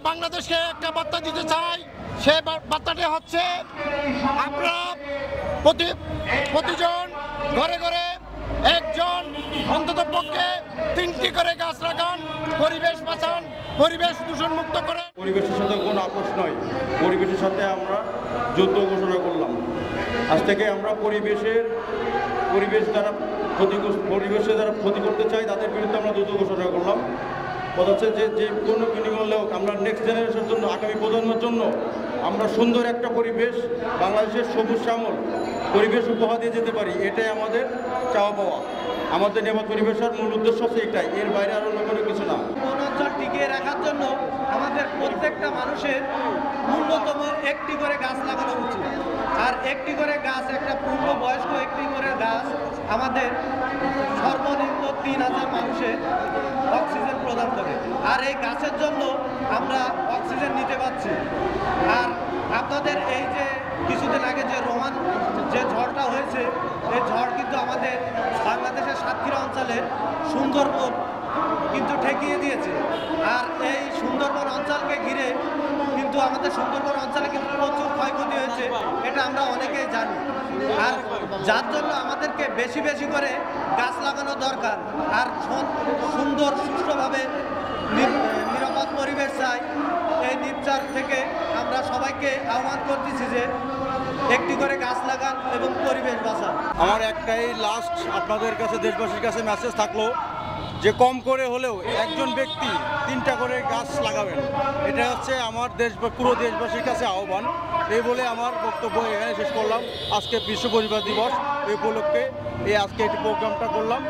বাংলাদেশকে একটা বার্তা দিতে চাই। সেই বার্তাটি হচ্ছে আমরা প্রতিজন ঘরে ঘরে একজন অন্তত পক্ষে 3টি করে গাছ লাগান, পরিবেশ বাঁচান, পরিবেশ দূষণ মুক্ত করে। পরিবেশের সাথে কোনো আপোষ নয়, পরিবেশের সাথে আমরা যুদ্ধ ঘোষণা করলাম। আজ থেকে আমরা পরিবেশে যারা ক্ষতি করতে চাই তাদের বিরুদ্ধে আমরা যুদ্ধ ঘোষণা করলাম। কথা হচ্ছে যে কোনো বিনিময় হোক আমরা নেক্সট জেনারেশনের জন্য, আগামী প্রজন্মের জন্য আমরা সুন্দর একটা পরিবেশ, বাংলাদেশের সবুজ শ্যামল পরিবেশ উপহার দিয়ে যেতে পারি, এটাই আমাদের চাওয়া পাওয়া। আমাদের নিরাপদ পরিবেশের মূল উদ্দেশ্য হচ্ছে এটাই, এর বাইরে আর অন্য কোনো কিছু না। বনাঞ্চল টিকিয়ে রাখার জন্য আমাদের প্রত্যেকটা মানুষের ন্যূনতম একটি করে গাছ লাগানো উচিত। আর একটি করে গাছ, একটা পূর্ণবয়স্ক একটি করে গাছ আমাদের সর্বনিম্ন 3000 মানুষের অক্সিজেন প্রদান করে। আর এই গাছের জন্য আমরা অক্সিজেন নিতে পারছি। আর আপনাদের এই যে কিছুদিন আগে যে রোমান যে ঝড়টা হয়েছে, এই ঝড় কিন্তু আমাদের বাংলাদেশের সাতক্ষীরা অঞ্চলের সুন্দরবন কিন্তু ঠেকিয়ে দিয়েছে। আর এই সুন্দরবন অঞ্চলকে ঘিরে কিন্তু আমাদের সুন্দরবন অঞ্চলে কিন্তু প্রচুর ক্ষয়ক্ষতি হয়েছে, এটা আমরা অনেকেই জানি। আর যার জন্য আমাদেরকে বেশি বেশি করে গাছ লাগানো দরকার। আর সুন্দর সুষ্ঠুভাবে নিরাপদ পরিবেশ চাই। এই নির্চার থেকে আমরা সবাইকে আহ্বান করতেছি যে একটি করে গাছ লাগান এবং পরিবেশ বাঁচান। আমার একটাই লাস্ট আপনাদের কাছে, দেশবাসীর কাছে মেসেজ থাকলো যে কম করে হলেও একজন ব্যক্তি 3টা করে গাছ লাগাবেন। এটা হচ্ছে আমার পুরো দেশবাসীর কাছে আহ্বান। এই বলে আমার বক্তব্য এখানে শেষ করলাম। আজকে বিশ্ব পরিবেশ দিবস এই উপলক্ষে আজকে এই প্রোগ্রামটা করলাম।